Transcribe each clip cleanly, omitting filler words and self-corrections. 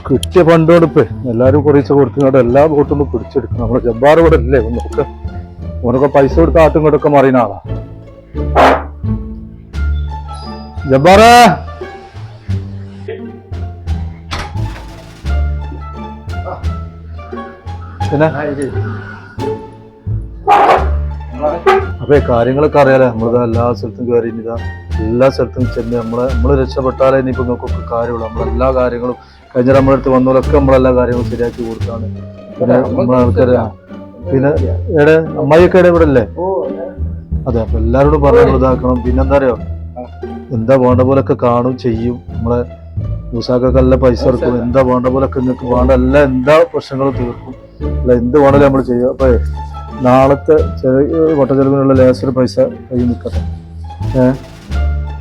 കിട്ടിയ ഫണ്ടോടിപ്പ് എല്ലാരും കുറച്ച് കൊടുത്തിങ്ങോട്ട് എല്ലാ ബോട്ടും പിടിച്ചെടുക്കണം. നമ്മുടെ ജബ്ബാർ ഇവിടെ ഇല്ലേ നോക്ക്, ഓനൊക്കെ പൈസ കൊടുത്ത് ആട്ടും ഇങ്ങോട്ടൊക്കെ മറിയുന്ന ആളാ. ജബ്ബാറേ, പിന്നെ അപ്പൊ കാര്യങ്ങളൊക്കെ അറിയാലേ, നമ്മളിതാ എല്ലാ സ്ഥലത്തും കയറി ഇതാ എല്ലാ സ്ഥലത്തും ചെന്ന് നമ്മള് രക്ഷപ്പെട്ടാലേ ഇനിയിപ്പോ നിങ്ങൾക്കൊക്കെ കാര്യമുള്ളൂ. നമ്മളെല്ലാ കാര്യങ്ങളും കഴിഞ്ഞ നമ്മുടെ അടുത്ത് വന്നവരൊക്കെ നമ്മളെല്ലാ കാര്യങ്ങളും ശരിയാക്കി കൊടുത്താണ്. പിന്നെ നമ്മളെ ആൾക്കാര് പിന്നെ എവിടെ അമ്മായിയൊക്കെ ഇവിടെ അല്ലേ? അതെ, അപ്പൊ എല്ലാരോടും പറഞ്ഞു ഇതാക്കണം. പിന്നെന്താ അറിയോ, എന്താ വേണ്ട പോലൊക്കെ കാണും ചെയ്യും. നമ്മളെ മൂസാക്കൊക്കെ നല്ല പൈസ ഇറക്കും. എന്താ വേണ്ട പോലൊക്കെ നിങ്ങൾക്ക് വേണ്ട എല്ലാ എന്താ പ്രശ്നങ്ങളും തീർക്കും. അല്ല എന്ത് വേണമല്ലോ നമ്മൾ ചെയ്യും. അപ്പൊ നാളത്തെ ചെറിയ വട്ടച്ചെലവിനുള്ള ലേസർ പൈസ കയ്യിൽ നിൽക്കട്ടെ.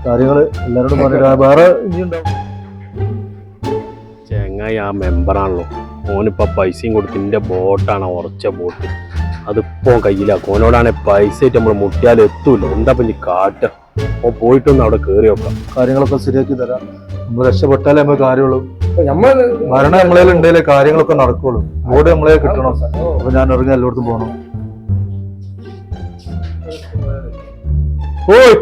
കാര്യങ്ങള് എല്ലാരോടും പറഞ്ഞിട്ട് വേറെ ഇനി ഉണ്ടാവും. ചെങ്ങായി ആ മെമ്പറാണല്ലോ, ഓനിപ്പോ പൈസയും കൊടുത്ത് എന്റെ ബോട്ടാണ് ഉറച്ച ബോട്ട്, അതിപ്പോ കയ്യിലാക്കും. ഓനോടാണ് പൈസ ആയിട്ട് നമ്മൾ മുട്ടിയാൽ എത്തൂല. എന്താ പിന്നെ കാട്ട, ഓ പോയിട്ടൊന്ന് അവിടെ കേറി നോക്കാം. കാര്യങ്ങളൊക്കെ ശരിയാക്കി തരാം. നമ്മൾ രക്ഷപ്പെട്ടാലേ നമ്മൾ കാര്യമുള്ളൂ. മരണം നമ്മളെ ഉണ്ടെങ്കിലേ കാര്യങ്ങളൊക്കെ നടക്കുള്ളൂ. ബോർഡ് നമ്മളെ കിട്ടണം. അപ്പൊ ഞാൻ ഇറങ്ങി എല്ലായിടത്തും പോകണം. ഓയ്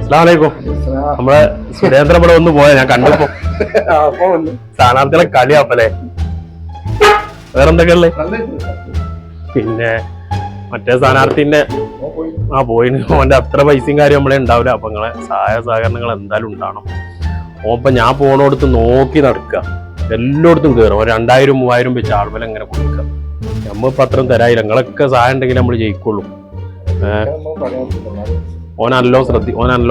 അസ്സലാമലൈക്കും. നമ്മളെ സുരേന്ദ്രൻ ഇവിടെ ഒന്ന് പോയാ ഞാൻ കണ്ടപ്പോ സ്ഥാനാർത്ഥികളെ കളിയാപ്പല്ലേ. വേറെന്തൊക്കെ ഉള്ളേ? പിന്നെ മറ്റേ സ്ഥാനാർത്ഥിന്റെ പോയിന് ഓന്റെ അത്ര പൈസയും കാര്യം നമ്മളെ ഉണ്ടാവില്ല. അപ്പൊ നിങ്ങളെ സഹായ സഹകരണങ്ങൾ എന്തായാലും ഉണ്ടാവണം. ഓപ്പ ഞാൻ പോണോടത്ത് നോക്കി നടക്കുക, എല്ലായിടത്തും കയറും. 2000-3000 വെച്ച് ആളുകൾ എങ്ങനെ കൊടുക്കുക. നമ്മളിപ്പോ അത്രയും തരായില്ല. നിങ്ങളൊക്കെ സഹായം ഉണ്ടെങ്കിൽ നമ്മൾ ജയിക്കുള്ളൂ. ഓനല്ലോ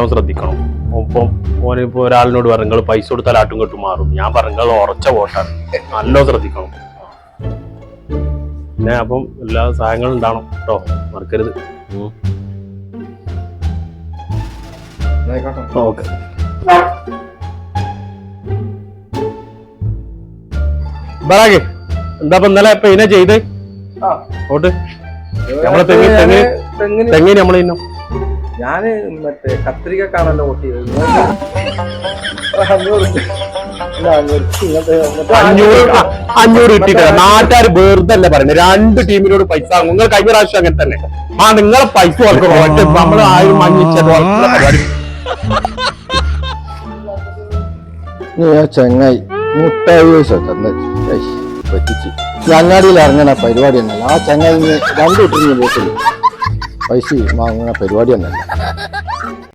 ശ്രദ്ധിക്കണം. ഒപ്പം ഓനിപ്പോ ഒരാളിനോട് പറഞ്ഞു നിങ്ങൾ പൈസ കൊടുത്താൽ ആട്ടും കെട്ടും മാറും. ഞാൻ പറഞ്ഞു ഉറച്ച വോട്ടാണ്, നല്ലോ ശ്രദ്ധിക്കണം. പിന്നെ അപ്പം എല്ലാ സഹായങ്ങളും ഉണ്ടാവണം കേട്ടോ, മറക്കരുത്. ഓക്കെ. ബറാക്ക് എന്താ ഇന്നലെ ഇപ്പൊ ഇതിനെ ചെയ്ത് ഓട്ട് നമ്മളെ തെങ്ങിന് നമ്മളെ ഇന്നോ ഞാന് മറ്റേ കത്രികക്കാണല്ലോ വോട്ട് ചെയ്തത്. 500 കിട്ടിയിട്ടില്ല. നാട്ടുകാർ വെറുതെ അല്ലേ പറയുന്നത്, 2 ടീമിനോട് പൈസ. നിങ്ങൾ കഴിഞ്ഞ പ്രാവശ്യം അങ്ങനെ തന്നെ നിങ്ങളെ പൈസ വളർത്തും. നമ്മള് 1000 മഞ്ഞിച്ചത് പരിപാടി. ചങ്ങായി മുട്ടായി പറ്റിച്ച് അങ്ങാടിയിൽ ഇറങ്ങണ പരിപാടി ഒന്നല്ല. ആ ചങ്ങായി 2 കിട്ടുന്ന വോട്ടിൽ പൈസ വാങ്ങുന്ന പരിപാടി ഒന്നല്ല.